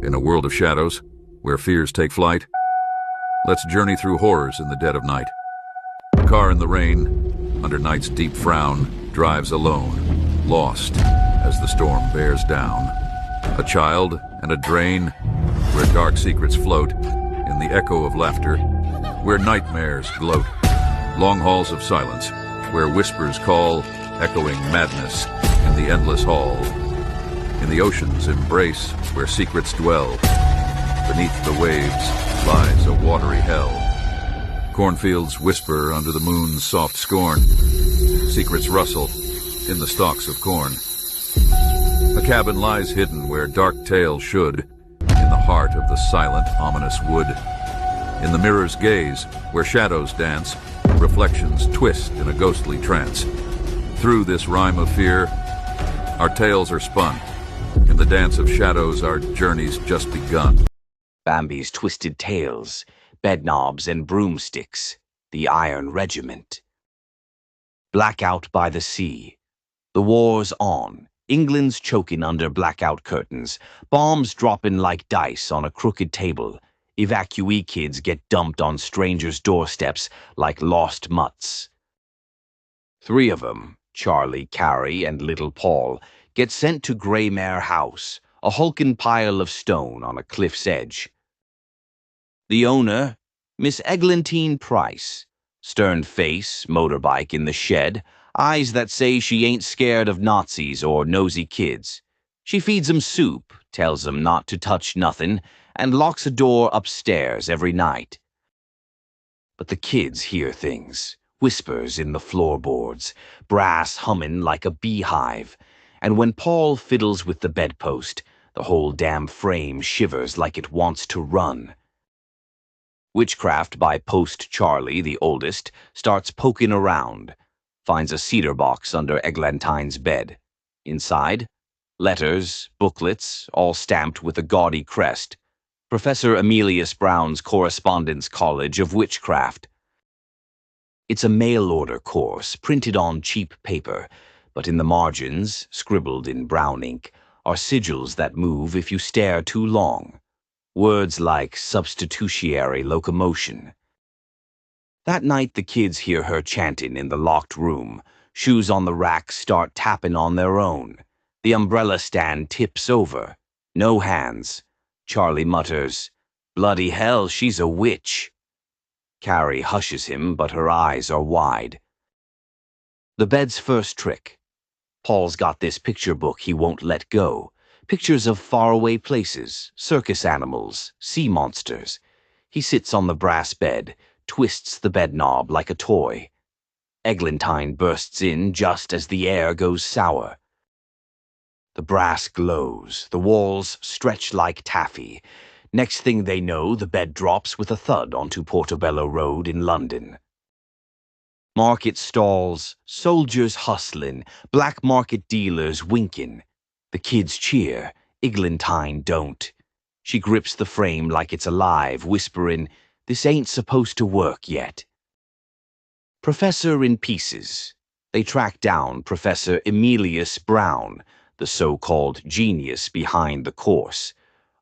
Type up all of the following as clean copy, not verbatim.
In a world of shadows, where fears take flight, let's journey through horrors in the dead of night. A car in the rain, under night's deep frown, drives alone, lost as the storm bears down. A child and a drain, where dark secrets float, in the echo of laughter, where nightmares gloat. Long halls of silence, where whispers call, echoing madness in the endless hall. In the ocean's embrace, where secrets dwell, beneath the waves lies a watery hell. Cornfields whisper under the moon's soft scorn. Secrets rustle in the stalks of corn. A cabin lies hidden where dark tales should, in the heart of the silent, ominous wood. In the mirror's gaze, where shadows dance, reflections twist in a ghostly trance. Through this rhyme of fear, our tales are spun. In the dance of shadows, our journey's just begun. Bambi's twisted tales, Bedknobs and Broomsticks, the Iron Regiment. Blackout by the sea. The war's on. England's choking under blackout curtains. Bombs dropping like dice on a crooked table. Evacuee kids get dumped on strangers' doorsteps like lost mutts. 3 of them, Charlie, Carrie, and little Paul, get sent to Graymare House, a hulking pile of stone on a cliff's edge. The owner, Miss Eglantine Price, stern face, motorbike in the shed, eyes that say she ain't scared of Nazis or nosy kids. She feeds 'em soup, tells 'em not to touch nothing, and locks a door upstairs every night. But the kids hear things, whispers in the floorboards, brass humming like a beehive, and when Paul fiddles with the bedpost, the whole damn frame shivers like it wants to run. Witchcraft by Post Charlie, the oldest, starts poking around, finds a cedar box under Eglantine's bed. Inside, letters, booklets, all stamped with a gaudy crest. Professor Emilius Brown's Correspondence College of Witchcraft. It's a mail-order course, printed on cheap paper, but in the margins, scribbled in brown ink, are sigils that move if you stare too long. Words like substitutiary locomotion. That night the kids hear her chanting in the locked room. Shoes on the rack start tapping on their own. The umbrella stand tips over. No hands. Charlie mutters, "Bloody hell, she's a witch." Carrie hushes him, but her eyes are wide. The bed's first trick. Paul's got this picture book he won't let go. Pictures of faraway places, circus animals, sea monsters. He sits on the brass bed, twists the bed knob like a toy. Eglantine bursts in just as the air goes sour. The brass glows, the walls stretch like taffy. Next thing they know, the bed drops with a thud onto Portobello Road in London. Market stalls, soldiers hustling, black market dealers winking. The kids cheer, Eglantine don't. She grips the frame like it's alive, whispering, "This ain't supposed to work yet." Professor in pieces. They track down Professor Emilius Brown, the so-called genius behind the course.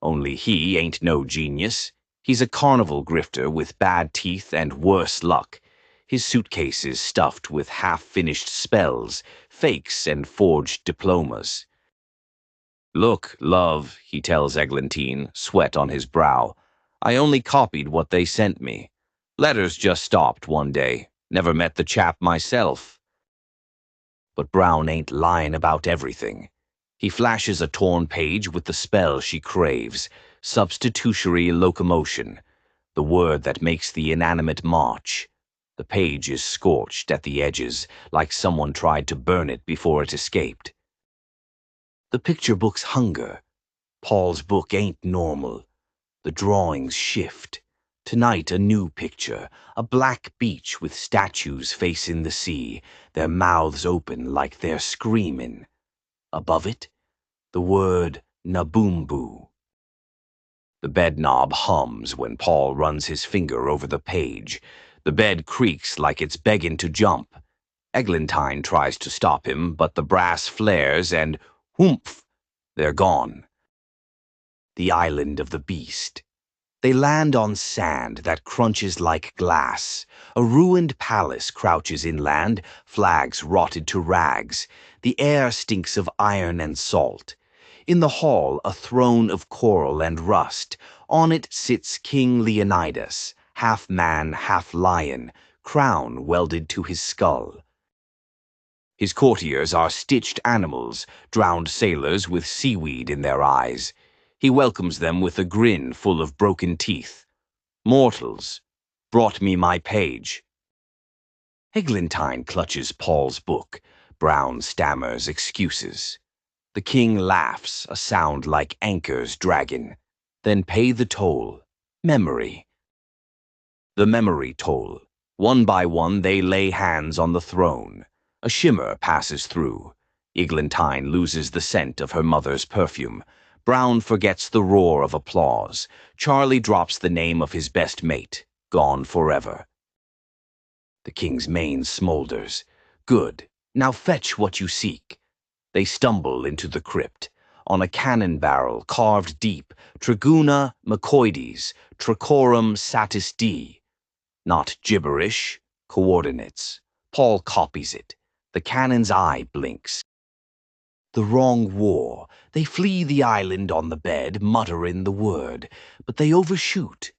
Only he ain't no genius. He's a carnival grifter with bad teeth and worse luck. His suitcase is stuffed with half-finished spells, fakes, and forged diplomas. "Look, love," he tells Eglantine, sweat on his brow. "I only copied what they sent me. Letters just stopped one day. Never met the chap myself." But Brown ain't lying about everything. He flashes a torn page with the spell she craves, substitutiary locomotion, the word that makes the inanimate march. The page is scorched at the edges, like someone tried to burn it before it escaped. The picture book's hunger. Paul's book ain't normal. The drawings shift. Tonight a new picture, a black beach with statues facing the sea, their mouths open like they're screaming. Above it, the word Naboombu. The bed knob hums when Paul runs his finger over the page. The bed creaks like it's begging to jump. Eglantine tries to stop him, but the brass flares and whoomph, they're gone. The island of the beast. They land on sand that crunches like glass. A ruined palace crouches inland, flags rotted to rags. The air stinks of iron and salt. In the hall, a throne of coral and rust. On it sits King Leonidas, half man, half lion, crown welded to his skull. His courtiers are stitched animals, drowned sailors with seaweed in their eyes. He welcomes them with a grin full of broken teeth. Mortals, brought me my page. Eglantine clutches Paul's book. Brown stammers excuses. The king laughs, a sound like anchors dragging. Then pay the toll. Memory. The memory toll. One by one they lay hands on the throne. A shimmer passes through. Eglantine loses the scent of her mother's perfume. Brown forgets the roar of applause. Charlie drops the name of his best mate, gone forever. The king's mane smolders. Good, now fetch what you seek. They stumble into the crypt. On a cannon barrel carved deep, Triguna Macoides, Tricorum Satis D. Not gibberish, coordinates. Paul copies it. The cannon's eye blinks. The wrong war. They flee the island on the bed, muttering the word, but they overshoot.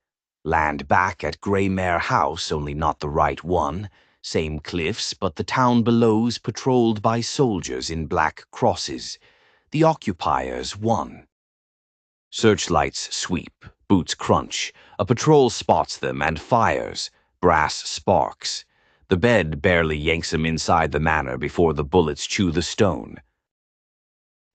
Land back at Graymare House, only not the right one. Same cliffs, but the town below's patrolled by soldiers in black crosses. The occupiers won. Searchlights sweep, boots crunch. A patrol spots them and fires. Brass sparks. The bed barely yanks him inside the manor before the bullets chew the stone.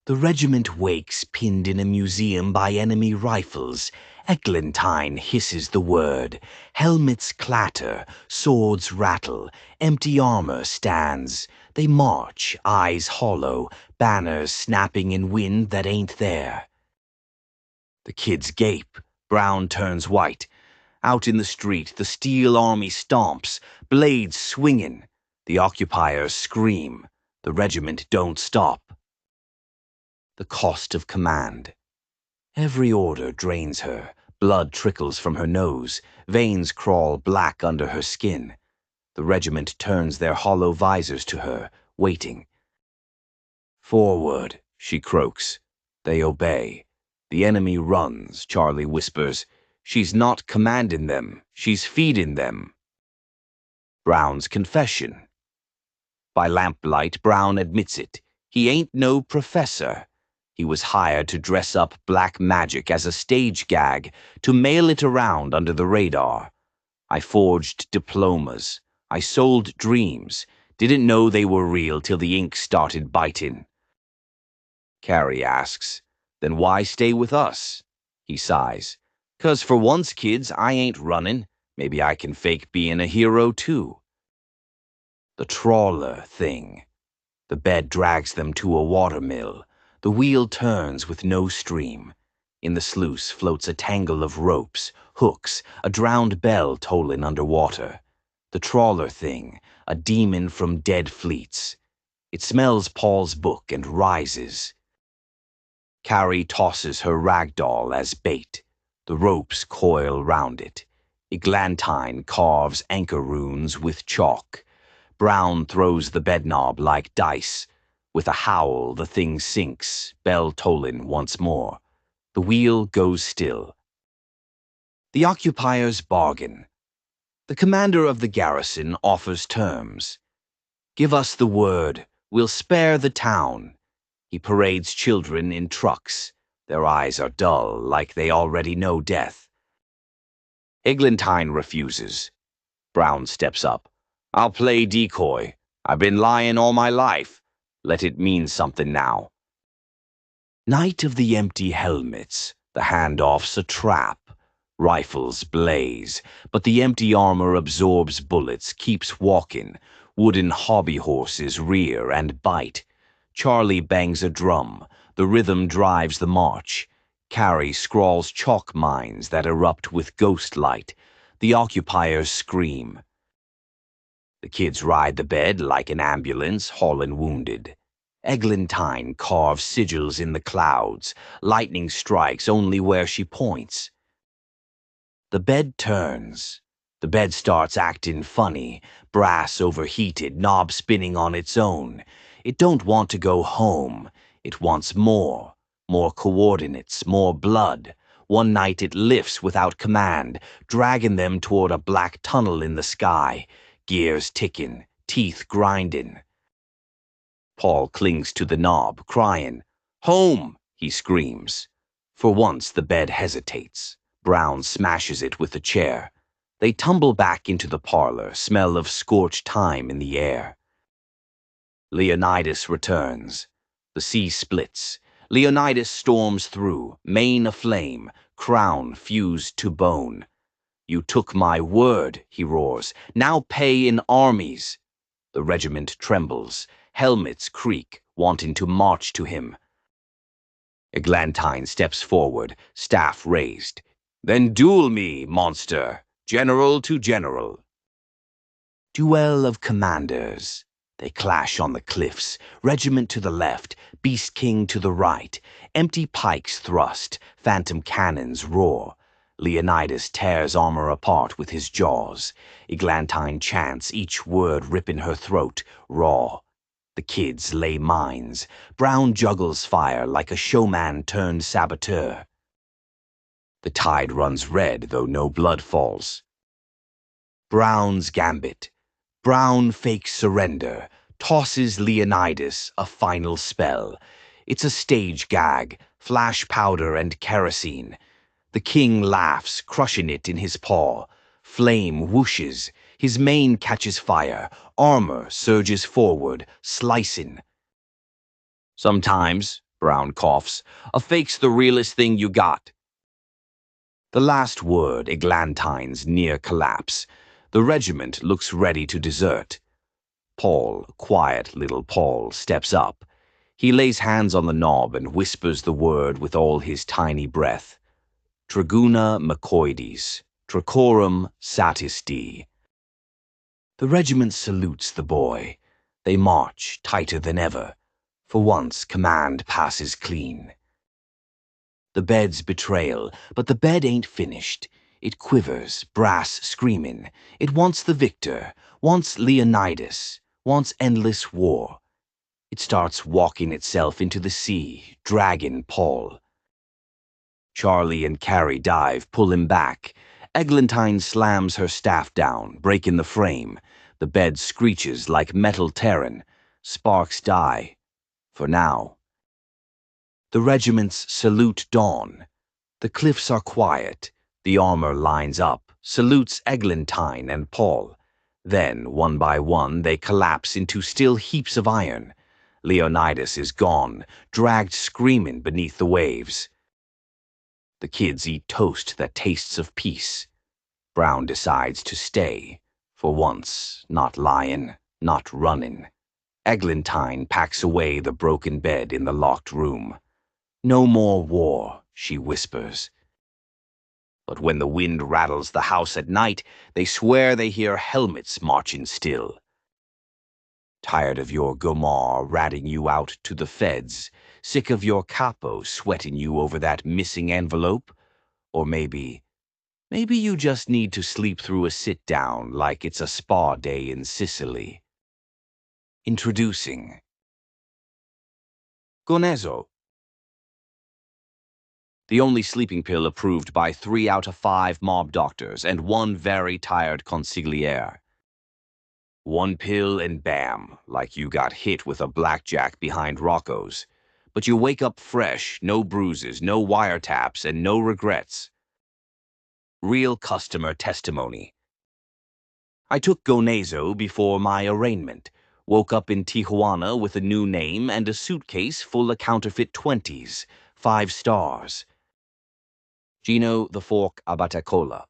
The regiment wakes, pinned in a museum by enemy rifles. Eglantine hisses the word. Helmets clatter, swords rattle, empty armor stands. They march, eyes hollow, banners snapping in wind that ain't there. The kids gape. Brown turns white. Out in the street, the steel army stomps, blades swinging. The occupiers scream. The regiment don't stop. The cost of command. Every order drains her. Blood trickles from her nose. Veins crawl black under her skin. The regiment turns their hollow visors to her, waiting. Forward, she croaks. They obey. The enemy runs, Charlie whispers. She's not commanding them. She's feeding them. Brown's confession. By lamplight, Brown admits it. He ain't no professor. He was hired to dress up black magic as a stage gag, to mail it around under the radar. I forged diplomas. I sold dreams. Didn't know they were real till the ink started biting. Carrie asks, then why stay with us? He sighs. 'Cause for once, kids, I ain't running. Maybe I can fake being a hero, too. The trawler thing. The bed drags them to a watermill. The wheel turns with no stream. In the sluice floats a tangle of ropes, hooks, a drowned bell tolling underwater. The trawler thing, a demon from dead fleets. It smells Paul's book and rises. Carrie tosses her rag doll as bait. The ropes coil round it. Eglantine carves anchor runes with chalk. Brown throws the bedknob like dice. With a howl, the thing sinks, bell tolling once more. The wheel goes still. The occupiers bargain. The commander of the garrison offers terms. Give us the word. We'll spare the town. He parades children in trucks. Their eyes are dull, like they already know death. Eglantine refuses. Brown steps up. I'll play decoy. I've been lying all my life. Let it mean something now. Night of the empty helmets. The handoff's a trap. Rifles blaze, but the empty armor absorbs bullets, keeps walking. Wooden hobby horses rear and bite. Charlie bangs a drum. The rhythm drives the march. Carrie scrawls chalk mines that erupt with ghost light. The occupiers scream. The kids ride the bed like an ambulance hauling wounded. Eglantine carves sigils in the clouds. Lightning strikes only where she points. The bed turns. The bed starts acting funny, brass overheated, knob spinning on its own. It don't want to go home. It wants more. More coordinates, more blood. One night it lifts without command, dragging them toward a black tunnel in the sky. Gears ticking, teeth grinding. Paul clings to the knob, crying. "Home!" he screams. For once the bed hesitates. Brown smashes it with a chair. They tumble back into the parlor, smell of scorched thyme in the air. Leonidas returns. The sea splits. Leonidas storms through, mane aflame, crown fused to bone. "You took my word," he roars. "Now pay in armies." The regiment trembles. Helmets creak, wanting to march to him. Eglantine steps forward, staff raised. "Then duel me, monster, general to general." Duel of commanders. They clash on the cliffs, regiment to the left, beast king to the right. Empty pikes thrust, phantom cannons roar. Leonidas tears armor apart with his jaws. Eglantine chants, each word ripping her throat, raw. The kids lay mines. Brown juggles fire like a showman turned saboteur. The tide runs red, though no blood falls. Brown's gambit. Brown fakes surrender, tosses Leonidas a final spell. It's a stage gag, flash powder and kerosene. The king laughs, crushing it in his paw. Flame whooshes, his mane catches fire, armor surges forward, slicing. "Sometimes," Brown coughs, "a fake's the realest thing you got." The last word, Eglantine's near collapse. The regiment looks ready to desert. Paul, quiet little Paul, steps up. He lays hands on the knob and whispers the word with all his tiny breath. "Traguna Macoides, Tracorum Satis Dei." The regiment salutes the boy. They march, tighter than ever. For once, command passes clean. The bed's betrayal, but the bed ain't finished. It quivers, brass screaming. It wants the victor, wants Leonidas, wants endless war. It starts walking itself into the sea, dragging Paul. Charlie and Carrie dive, pull him back. Eglantine slams her staff down, breaking the frame. The bed screeches like metal tearing. Sparks die. For now. The regiments salute dawn. The cliffs are quiet. The armor lines up, salutes Eglantine and Paul. Then, one by one, they collapse into still heaps of iron. Leonidas is gone, dragged screaming beneath the waves. The kids eat toast that tastes of peace. Brown decides to stay. For once, not lying, not running. Eglantine packs away the broken bed in the locked room. "No more war," she whispers. But when the wind rattles the house at night, they swear they hear helmets marching still. Tired of your Gomar ratting you out to the feds? Sick of your capo sweating you over that missing envelope? Or maybe you just need to sleep through a sit-down like it's a spa day in Sicily. Introducing Gonezo, the only sleeping pill approved by 3 out of 5 mob doctors and 1 very tired consigliere. 1 pill and bam, like you got hit with a blackjack behind Rocco's. But you wake up fresh, no bruises, no wiretaps, and no regrets. Real customer testimony. I took Gonezo before my arraignment. Woke up in Tijuana with a new name and a suitcase full of counterfeit 20s, 5 stars. Gino the Fork Abatacola.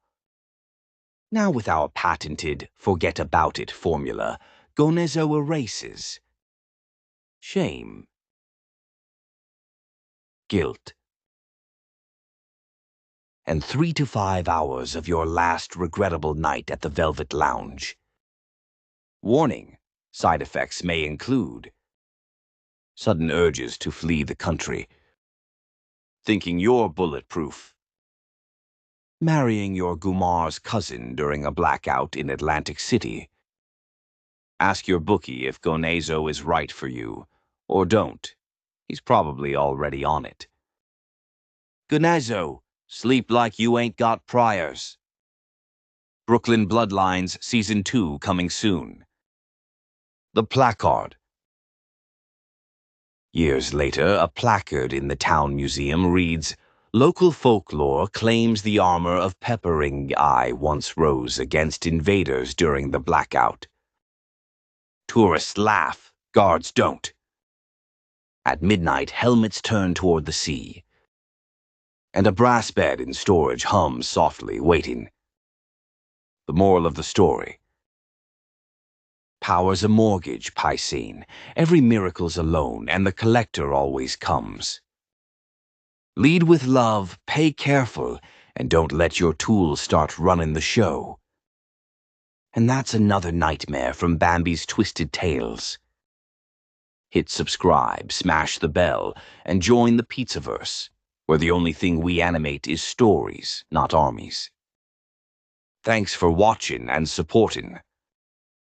Now with our patented forget-about-it formula, Gonezo erases shame, guilt, and 3 to 5 hours of your last regrettable night at the Velvet Lounge. Warning, side effects may include sudden urges to flee the country, thinking you're bulletproof, marrying your Gumar's cousin during a blackout in Atlantic City. Ask your bookie if Gonezo is right for you, or don't. He's probably already on it. Gonezo, sleep like you ain't got priors. Brooklyn Bloodlines Season 2 coming soon. The Placard. Years later, a placard in the town museum reads, "Local folklore claims the armor of Peppering Eye once rose against invaders during the blackout. Tourists laugh, guards don't. At midnight, helmets turn toward the sea, and a brass bed in storage hums softly, waiting." The moral of the story: power's a mortgage, Piscine. Every miracle's a loan, and the collector always comes. Lead with love, pay careful, and don't let your tools start running the show. And that's another nightmare from Bambi's Twisted Tales. Hit subscribe, smash the bell, and join the Pizzaverse, where the only thing we animate is stories, not armies. Thanks for watching and supporting.